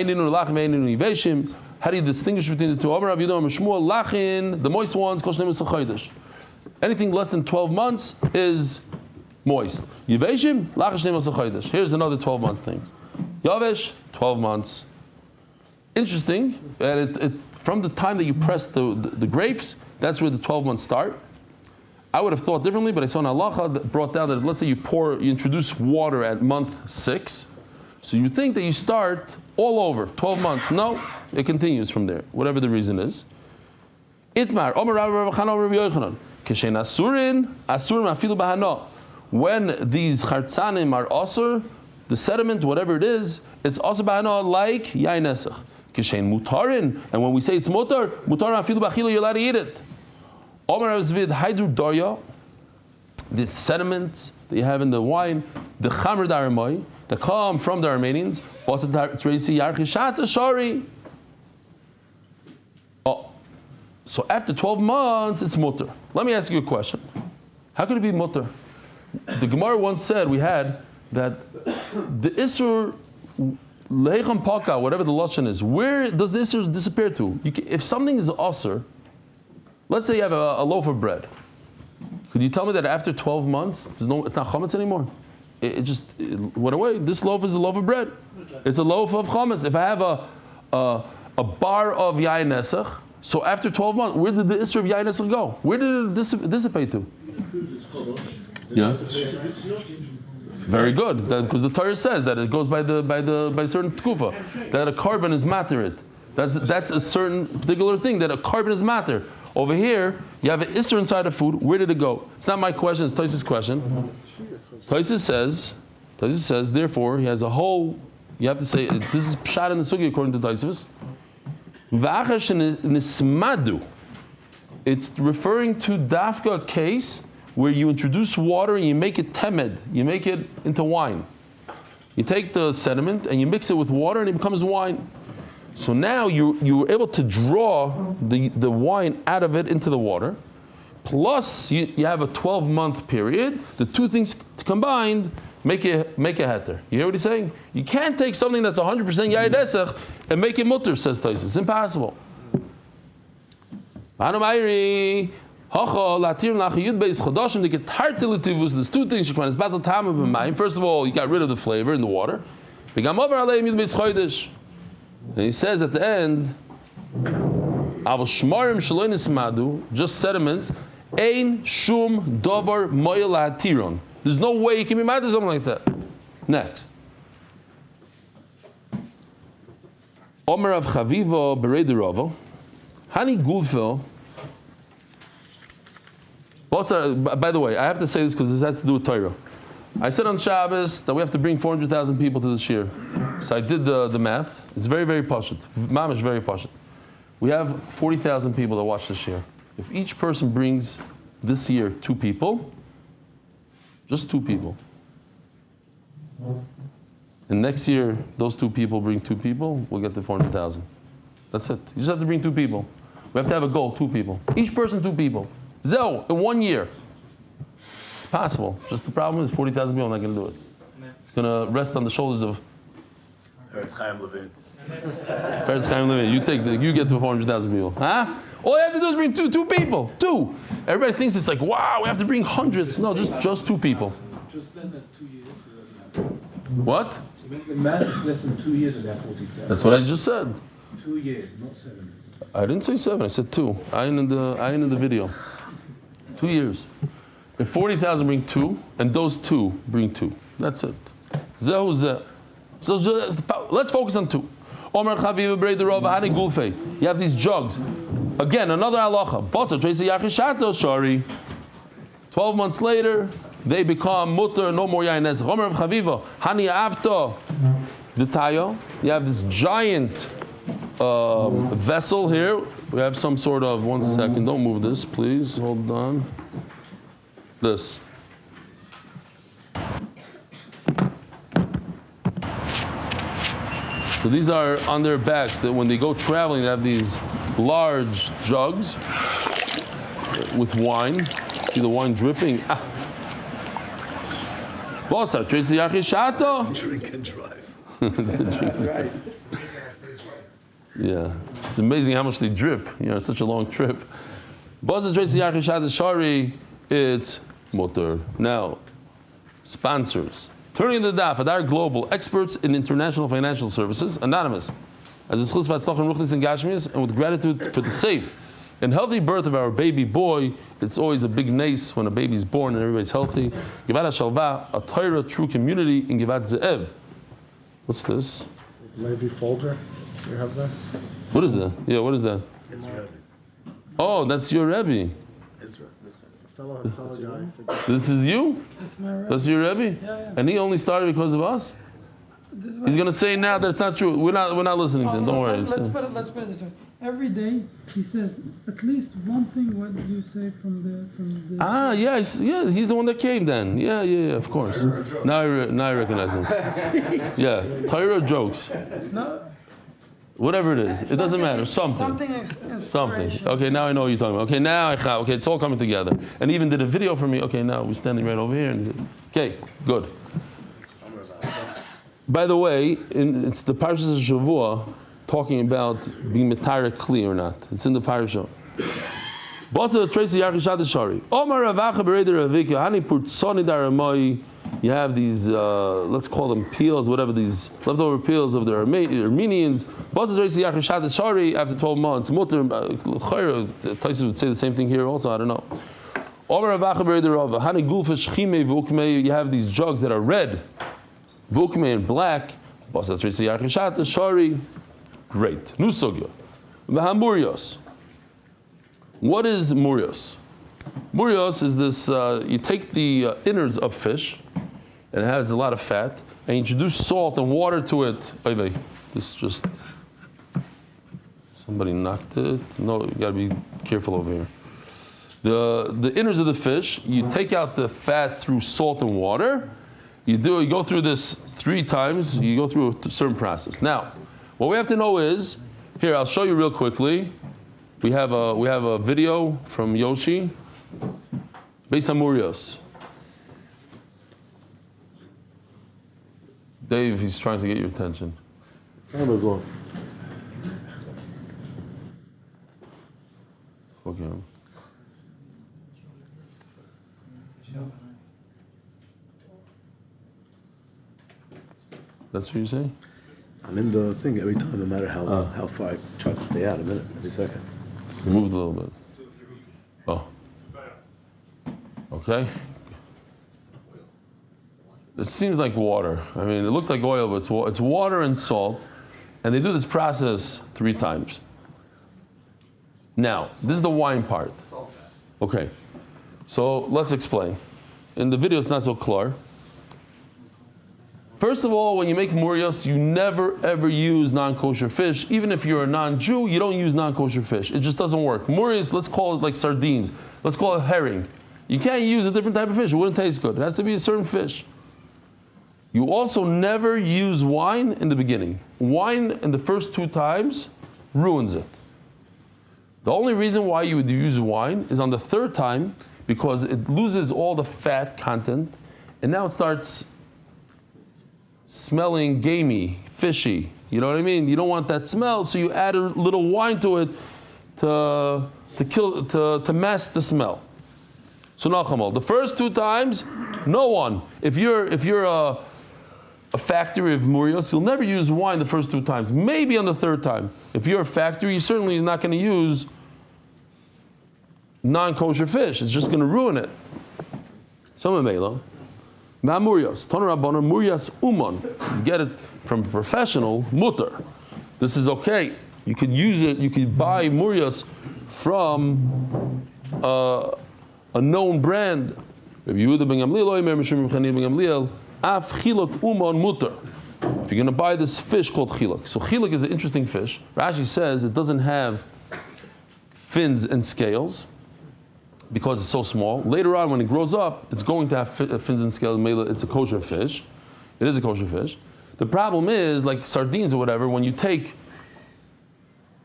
how do you distinguish between the two? The moist ones, anything less than 12 months is moist. Here's another 12 month thing. Yavesh, 12 months. Interesting. And from the time that you press the grapes, that's where the 12 months start. I would have thought differently, but I saw an halacha that brought down that let's say you introduce water at month 6. So you think that you start all over, 12 months. No, it continues from there, whatever the reason is. Itmar, Omer Rav Chanan Rav Yochanan, Keshen Asurin afilu bahano. When these chartzanim are asur, the sediment, whatever it is, it's also bahano like yain nesach. Keshen mutarin, and when we say it's mutar afilu bachilu, you're allowed to eat it. Omer Rav Zvid Haidru Darya, the sediments that you have in the wine, the chamer daramai, that come from the Armenians. Oh, so after 12 months, it's mutter. Let me ask you a question. How could it be mutter? The Gemara once said, we had, that the Isur, Leicham Paka, whatever the Lashon is, where does the Isur disappear to? If something is Asur, let's say you have a loaf of bread. Could you tell me that after 12 months, it's not chametz anymore? It went away. This loaf is a loaf of bread. It's a loaf of chametz. If I have a bar of yain nesach, so after 12 months, where did the isra of yain nesach go? Where did it dissipate to? Yeah. Very good. Because the Torah says that it goes by certain tkufa, that a carbon is matter. That's a certain particular thing, that a carbon is matter. Over here, you have an isser inside of food. Where did it go? It's not my question, it's Tosfos' question. Tosfos says, therefore, he has a whole, you have to say, this is pshat in the sugi according to Tosfos. Nismadu. It's referring to dafka, a case where you introduce water and you make it temed, you make it into wine. You take the sediment and you mix it with water and it becomes wine. So now you were able to draw the wine out of it into the water. Plus you have a 12-month period. The two things combined make a heter. You hear what he's saying? You can't take something that's 100% yayin nesach and make it mutter, says Tosfos. It's impossible. There's two things. First of all, you got rid of the flavor in the water. And he says at the end, just sediments, ein shum davar moyel hatiron. There's no way you can be mad at something like that. Next. Omer of Chaviva Berei Rava. Hani Gulfel. By the way, I have to say this because this has to do with Torah. I said on Shabbos that we have to bring 400,000 people to this year. So I did the math. It's very, very pashut. Mamish, very pashut. We have 40,000 people that watch this year. If each person brings this year 2 people, just 2 people, and next year those 2 people bring 2 people, we'll get to 400,000. That's it. You just have to bring 2 people. We have to have a goal, 2 people. Each person 2 people. Zell, in 1 year. It's possible. Just the problem is 40,000 people are not going to do it. It's going to rest on the shoulders of Eretz Chaim Levin. Eretz Chaim Levin. You get to 400,000 people. Huh? All you have to do is bring two people. 2. Everybody thinks it's like, wow, we have to bring hundreds. No, just 2 people. Just then that 2 years. What? So the math is less than 2 years of that 40,000. That's what I just said. 2 years, not 7. I didn't say 7. I said 2. I in the video. 2 years. If 40,000 bring 2, and those 2 bring 2. That's it. So let's focus on 2. Omer Chaviv Berei Rava Hani Gulfei. You have these jugs. Again, another halacha. 12 months later, they become mutter, no more yain nesach. Omer Chaviva Hani Avta Detayo. You have this giant vessel here. We have some sort of, 1 second, don't move this, please. Hold on. This. So these are on their backs, that when they go traveling, they have these large jugs. with wine. See the wine dripping. Drink and drive. Yeah, it's amazing how much they drip. It's such a long trip. It's mutter. Now, sponsors. Turning the daf, Adar Global, experts in international financial services, anonymous. As a schus v'atzlach and ruchnis and gashmias, and with gratitude for the safe and healthy birth of our baby boy. It's always a big nace when a baby's born and everybody's healthy. Givat HaShalva, a Torah true community in Givat Ze'ev. What's this? Levi Folger, you have that? What is that? Yeah, what is that? It's Rebbe. Oh, that's your Rebbe. It's Rebbe. This guy. Fellow guy. This is you? That's my Rebbe. That's your Rebbe? Yeah. And he only started because of us? He's going to say now that's not true. We're not listening to him. Don't worry. Let's put it this way. Every day he says at least one thing. What did you say from the? Yeah, he's the one that came then. Yeah, of course. Now I recognize him. Yeah, Torah jokes. No. Whatever it is, it doesn't matter. Something. Okay, now I know what you're talking about. Okay, now okay, it's all coming together. And he even did a video for me. Okay, now we're standing right over here. Okay, good. By the way, it's the Parshas of Shavua talking about being Metara Kli or not. It's in the Parashah. You have these, let's call them peels, whatever, these leftover peels of the Armenians. After 12 months, Tyson would say the same thing here also, I don't know. You have these jugs that are red, Vukme and black. Great. Nusogya. Murios. What is murios? Murios is this, you take the innards of fish, and it has a lot of fat, and you introduce salt and water to it. This just, somebody knocked it. No, you gotta be careful over here. The innards of the fish, you take out the fat through salt and water. You go through this 3 times, you go through a certain process. Now, what we have to know is, here, I'll show you real quickly. We have a video from Yoshi, Beis Amurios. Dave, he's trying to get your attention. Amazon. Okay. That's what you say? I'm in the thing every time, no matter how far I try to stay out. A minute, every second. Moved a little bit. Oh. Okay. It seems like water. I mean, it looks like oil, but it's water and salt. And they do this process 3 times. Now, this is the wine part. Okay. So let's explain. In the video, it's not so clear. First of all, when you make murios, you never ever use non-kosher fish. Even if you're a non-Jew, you don't use non-kosher fish. It just doesn't work. Murios, let's call it like sardines. Let's call it herring. You can't use a different type of fish. It wouldn't taste good. It has to be a certain fish. You also never use wine in the beginning. Wine in the first 2 times ruins it. The only reason why you would use wine is on the 3rd time because it loses all the fat content and now it starts smelling gamey, fishy. You know what I mean? You don't want that smell, so you add a little wine to it to mask the smell. So Nachamal, the first 2 times, no one. If you're a factory of murios, you'll never use wine the first 2 times. Maybe on the 3rd time. If you're a factory, you're certainly not going to use non-kosher fish. It's just going to ruin it. So Mamela. Murios, Toner Murias Uman. You get it from a professional, mutter. This is okay. You could use it, you could buy Murios from a known brand. If you're going to buy this fish called chiluk. So chiluk is an interesting fish. Rashi says it doesn't have fins and scales, because it's so small. Later on, when it grows up, it's going to have fins and scales. It's a kosher fish. It is a kosher fish. The problem is, like sardines or whatever, when you take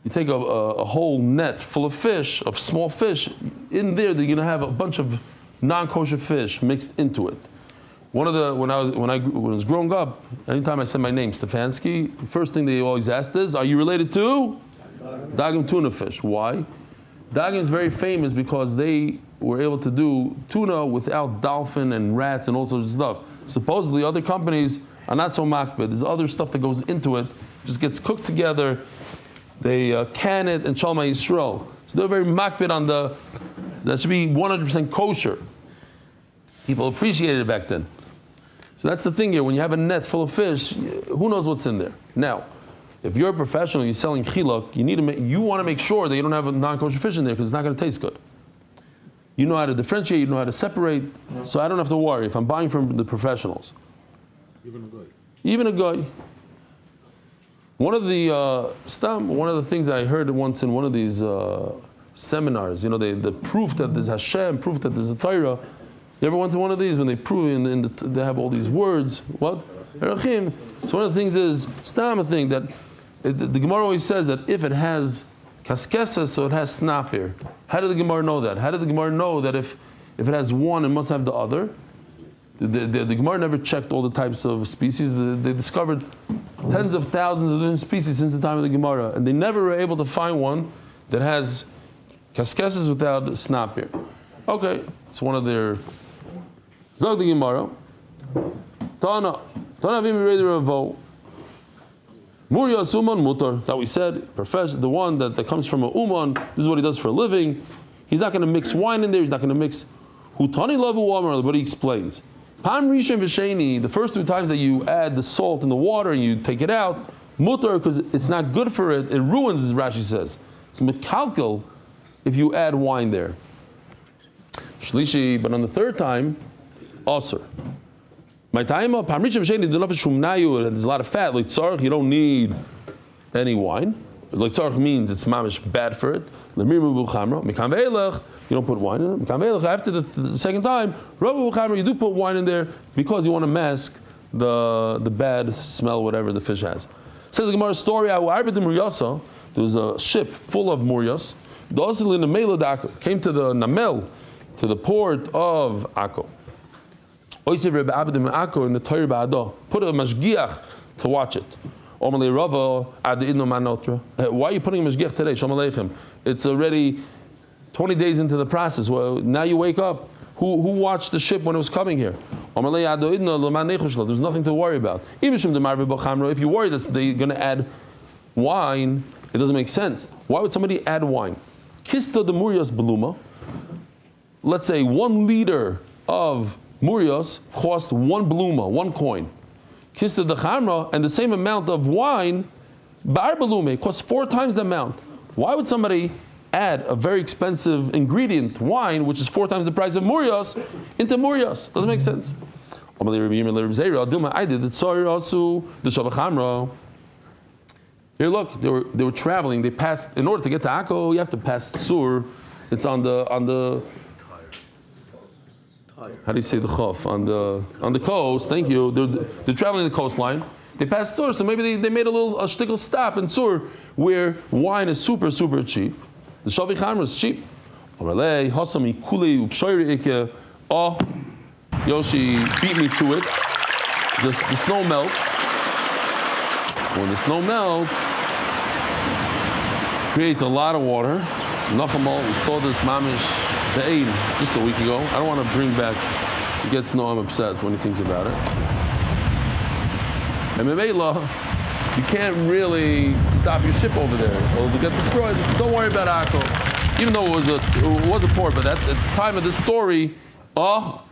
a whole net full of fish, of small fish, in there they're going to have a bunch of non-kosher fish mixed into it. One of the when I was growing up, anytime I said my name Stefansky, the first thing they always asked is, "Are you related to Dagim tuna fish?" Why? Dagim is very famous because they were able to do tuna without dolphin and rats and all sorts of stuff. Supposedly, other companies are not so makbid. There's other stuff that goes into it, just gets cooked together. They can it and Shalom Yisrael. So they're very makbid on that should be 100% kosher. People appreciated it back then. So that's the thing here. When you have a net full of fish, who knows what's in there? Now, if you're a professional, you're selling chiluk, you want to make sure that you don't have a non-kosher fish in there because it's not going to taste good. You know how to differentiate, you know how to separate, so I don't have to worry if I'm buying from the professionals. Even a guy. One of the things that I heard once in one of these seminars, the proof that there's Hashem, proof that there's a Torah. You ever went to one of these when they prove they have all these words? What? Erachim. So one of the things is stam a thing that the Gemara always says that if it has kaskesa, so it has snap here. How did the Gemara know that? How did the Gemara know that if it has one, it must have the other? The Gemara never checked all the types of species. They discovered tens of thousands of different species since the time of the Gemara, and they never were able to find one that has kaskesas without snap here. Okay, it's one of their Zog the Gemara. Tana v'mi ravo. Murya suman mutar. That we said, the one that comes from a uman. This is what he does for a living. He's not going to mix wine in there. He's not going to mix. Hutani lavu amar. But he explains. Pam rishon v'sheni. The first two times that you add the salt in the water and you take it out, mutar, because it's not good for it. It ruins, as Rashi says. It's mekalkel if you add wine there. Shlishi, but on the third time, aser. My time of Pamricha V'Sheni Shumnayu, there's a lot of fat. Like tzarch, you don't need any wine. Like tzarch means it's mamish bad for it. Lemir Buchamra, Mikam Ve'elach, you don't put wine in it. Mikam Ve'elach, after the second time, Rabu Buchamra, you do put wine in there because you want to mask the bad smell, whatever the fish has. Says the Gemara story, there was a ship full of muryas. Came to the Namel, to the port of Akko. Put a mashgiach to watch it. Why are you putting a mashgiach today? It's already 20 days into the process. Well, now you wake up. Who watched the ship when it was coming here? There's nothing to worry about. If you worry that they're going to add wine, it doesn't make sense. Why would somebody add wine? Kista de Murias Beluma. Let's say 1 liter of Murias cost 1 bluma, 1 coin. Kista de Chamra, and the same amount of wine, Bar Belume, costs 4 times the amount. Why would somebody add a very expensive ingredient, wine, which is 4 times the price of Murias, into Murias? Doesn't make sense. I did the Tzor also, the Shavachamra. Here, look, they were traveling. They passed, in order to get to Akko, you have to pass Tzur. It's on the how do you say the chof? On the coast. Thank you. They're traveling the coastline. They passed Tzur, so maybe they made a shtickle stop in Tzur where wine is super, super cheap. The Shavachamra is cheap. Oh, Yoshi beat me to it. The snow melts. When the snow melts, creates a lot of water. Nachamal, we saw this mamish the aid just a week ago. I don't want to bring back. He gets I'm upset when he thinks about it. And Memela, you can't really stop your ship over there, or to get destroyed. Don't worry about Akko. Even though it was a port, but at the time of this story,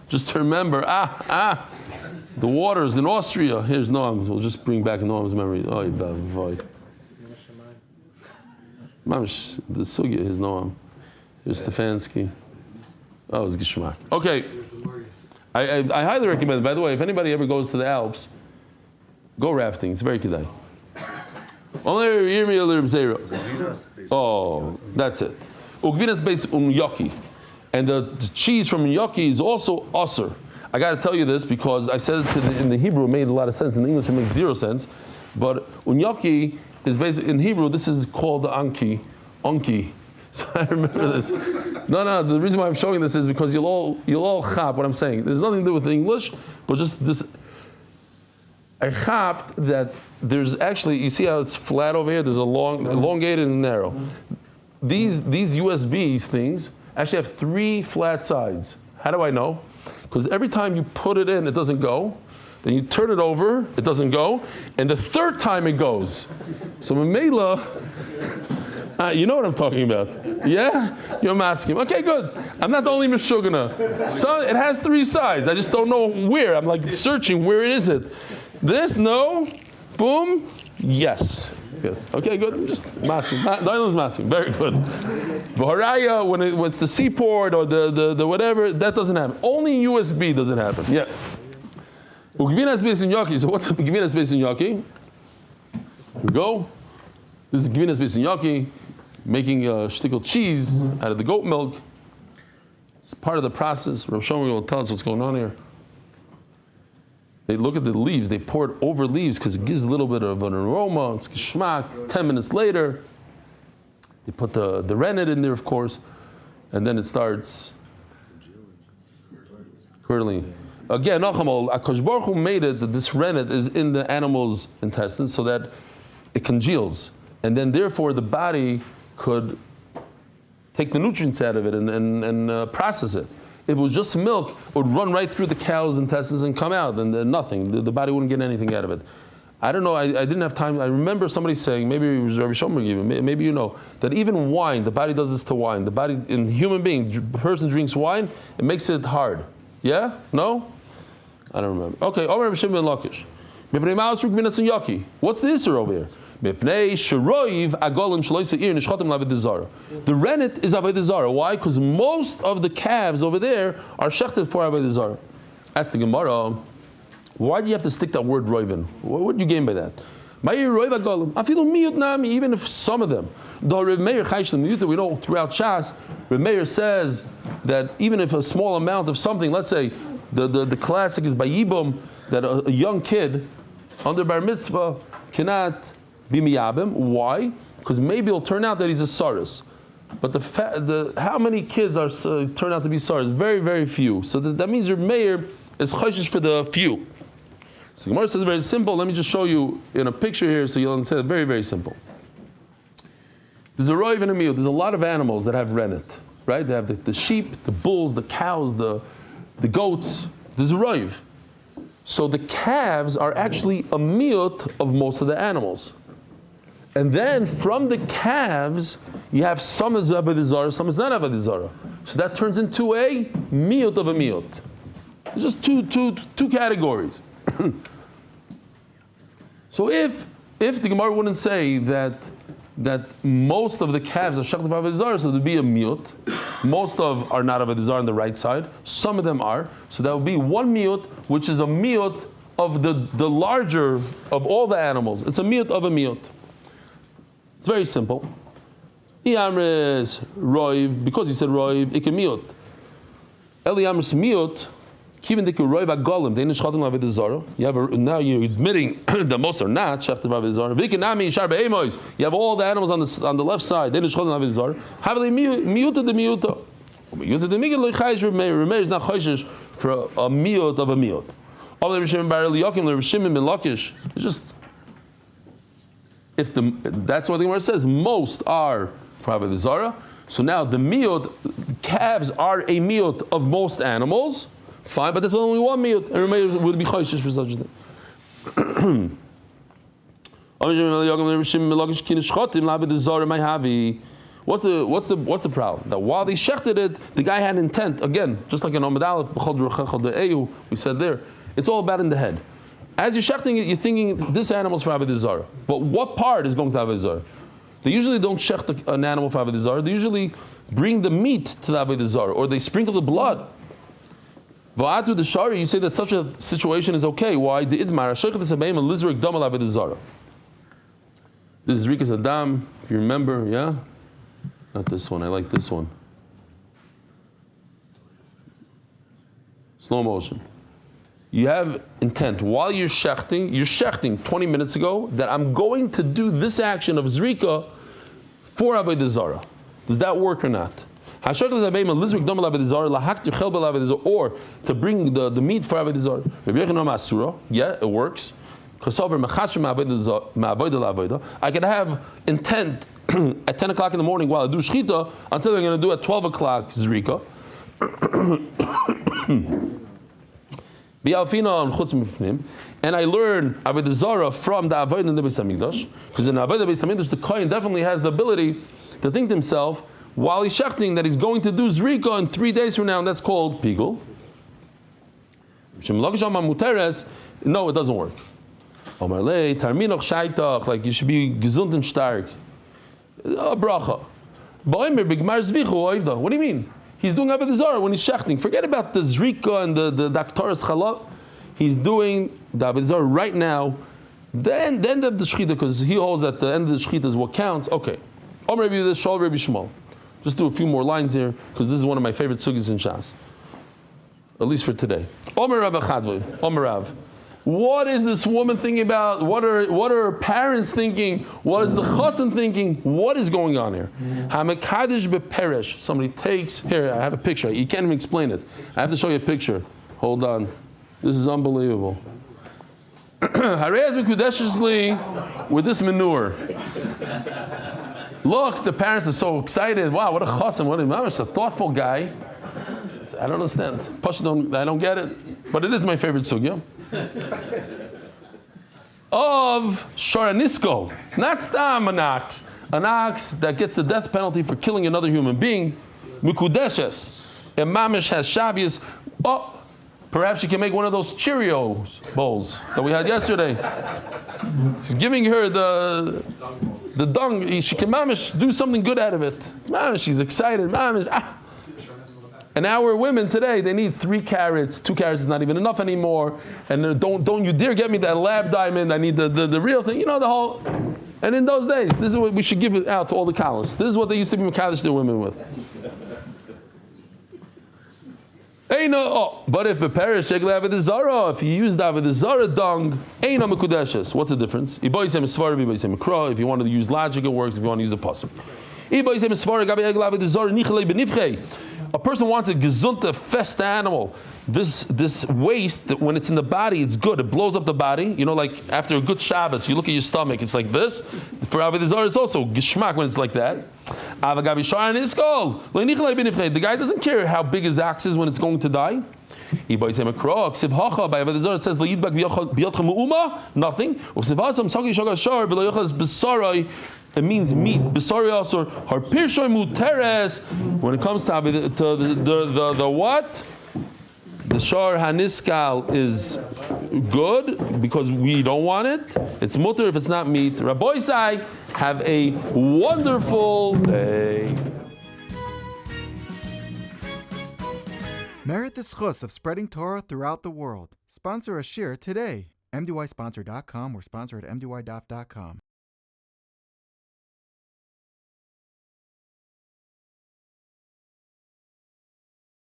just to remember, the waters in Austria. Here's Noam's. We'll just bring back Noam's memory. Mamish, the sugya is Noam. Here's Stefansky. Oh, it's Gishmak. Okay. I highly recommend it. By the way, if anybody ever goes to the Alps, go rafting. It's very kedai. Oh, that's it. Ugvinas Beis Yoki. And the cheese from Yoki is also aser. I got to tell you this because I said it in the Hebrew, it made a lot of sense. In English, it makes 0 sense. But unyoki is basically, in Hebrew, this is called the anki. So I remember this. No. The reason why I'm showing this is because you'll all chap what I'm saying. There's nothing to do with English, but just this. I chapped that there's actually, you see how it's flat over here? There's a elongated and narrow. These USB things actually have 3 flat sides. How do I know? Because every time you put it in, it doesn't go. Then you turn it over, it doesn't go. And the 3rd time it goes. So Mamela, you know what I'm talking about. Yeah? You're asking. Okay, good. I'm not the only Meshugana. So it has 3 sides. I just don't know where. I'm like searching, where is it? This, no. Boom. Yes. Okay, good. Just masking. Dailam's masking. Very good. V'haraya, when it's the seaport or the whatever, that doesn't happen. Only USB doesn't happen. Yeah. Ugvinas Beis in Yaki. So what's Ugvinas Beis in Yaki? Here we go. This is Ugvinas Beis in Yaki, making shtickle cheese out of the goat milk. It's part of the process. Rav Shlomo will tell us what's going on here. They look at the leaves, they pour it over leaves because it gives a little bit of an aroma, it's geschmack. 10 minutes later, they put the rennet in there, of course, and then it starts curdling. Again, Akash Baruch Hu made it that this rennet is in the animal's intestines so that it congeals. And then therefore the body could take the nutrients out of it and process it. If it was just milk, it would run right through the cow's intestines and come out, and then nothing. The body wouldn't get anything out of it. I don't know. I didn't have time. I remember somebody saying, maybe it was Rabbi Shomer even, maybe you know, that even wine, the body does this to wine. The body, in human being, person drinks wine, it makes it hard. Yeah? No? I don't remember. Okay. Omer Rabbi Shimon ben Lakish. What's the Isser over here? The rennet is Avodah Zarah. Why? Because most of the calves over there are shechted for Avodah Zarah. Ask the Gemara, why do you have to stick that word roiven? What do you gain by that? Even if some of them. We know throughout Shas, Reb Meir says that even if a small amount of something, let's say the classic is by Yibum, that a young kid under bar mitzvah cannot be miyabim. Why? Because maybe it'll turn out that he's a saris. But how many kids turn out to be saris? Very, very few. So that means your mayor is chayshish for the few. So Gemara says very simple. Let me just show you in a picture here so you'll understand. Very, very simple. There's a roiv and a miyut. There's a lot of animals that have rennet, right? They have the sheep, the bulls, the cows, the goats. There's a roiv. So the calves are actually a miyut of most of the animals. And then from the calves, you have some is Avodah Zarah, some is not Avodah Zarah. So that turns into a miyut of a miyut. It's just two categories. So if the Gemara wouldn't say that most of the calves are shechted for Avodah Zarah, so there'd be a miyut. Most are not Avodah Zarah on the right side. Some of them are. So that would be one miyut, which is a miyut of the larger of all the animals. It's a miyut of a miyut. It's very simple. Iyamres roiv, because he said roiv, ik miyut. Eli amres miyut, even the roiv agolim, they nishchatim Avodah Zarah. Now you're admitting that most are not shechted Avodah Zarah. Vikinami shar be'emois. You have all the animals on the left side. They nishchatim Avodah Zarah. Have they miyut the miyuta? Miyut the miyut lechayish Remeir. Remeir is not chayish for a miyut of a miyut. All the Rishim bar Eliyakim, the Rishim ben Lakish. It's just. That's what the Gemara says, most are for Avodah Zarah. So now the miyut, calves are a miyut of most animals, fine, but there's only one miyut, and Remeir would be chayshish for such a thing. What's the problem? That while they shechted it, the guy had intent, again, just like in Amud Aleph, we said there, it's all about in the head. As you're shechting it, you're thinking this animal's for Avodah Zarah. But what part is going to Avodah Zarah? They usually don't shecht an animal for Avodah Zarah. They usually bring the meat to the Avodah Zarah, or they sprinkle the blood. Va'atu the shari, you say that such a situation is okay. Why? The idmar shechet esabeim and lizrik dam al Avodah Zarah. This is Rikas Adam, if you remember, yeah? Not this one, I like this one. Slow motion. You have intent. While you're shechting 20 minutes ago, that I'm going to do this action of zrika for Avodah Zarah. Does that work or not? Or to bring the meat for Avodah Zarah. Yeah, it works. I can have intent at 10 o'clock in the morning while I do shchita until I'm going to do at 12 o'clock zrika. And I learn Avodah Zarah from the Avodah in the Beis Hamikdash, because in Avodah Beis Hamikdash the kohen definitely has the ability to think to himself while he's shechting that he's going to do zrika in 3 days from now, and that's called pigul. No, it doesn't work. Like you should be gesund and stark. Bracha. What do you mean? He's doing Avodah Zarah when he's shechting. Forget about the zrika and the daktaras challah. He's doing the Avodah Zarah right now. Then the shechita, because he holds that the end of the shechita is what counts. Okay. Just do a few more lines here, because this is one of my favorite sugis in Shas. At least for today. Omer Rav Achadvoi. Omer Rav. What is this woman thinking about? What are her parents thinking? What is the chassan thinking? What is going on here? Hamekadish beperesh. Somebody takes, here, I have a picture. You can't even explain it. I have to show you a picture. Hold on. This is unbelievable. Harei mekudeshesli with this manure. Look, the parents are so excited. Wow, what a chassan, what a thoughtful guy. I don't understand. I don't get it. But it is my favorite sugya. Of Sharanisko, not Stam an ox that gets the death penalty for killing another human being. Mikudeshes. And Mamish has Shavias. Oh, perhaps she can make one of those Cheerios bowls that we had yesterday. He's giving her the dung. She can Mamish do something good out of it. Mamish, she's excited. Mamish, And our women today, they need 3 carrots. 2 carrots is not even enough anymore. And don't you dare get me that lab diamond. I need the real thing. You know, the whole. And in those days, this is what we should give it out to all the colonists. This is what they used to be Mekadosh their women with. But if Beperish Avodah Zarah, if you use the Avodah Zarah dung, Eina Mekudeshes. What's the difference? If you want to use logic, it works. If you want to use a pasuk. A person wants a gesunte, fest animal. This waste, when it's in the body, it's good. It blows up the body. You know, like after a good Shabbos, you look at your stomach, it's like this. For Avodah Zarah, it's also geschmack when it's like that. The guy doesn't care how big his axe is when it's going to die. By Avodah Zarah, it says nothing. It means meat. When it comes to the what? The shar haniskal is good because we don't want it. It's mutter if it's not meat. Rabbi Sai, have a wonderful day. Merit the schus of spreading Torah throughout the world. Sponsor a shir today. MDYsponsor.com or sponsor at MDYDaf.com.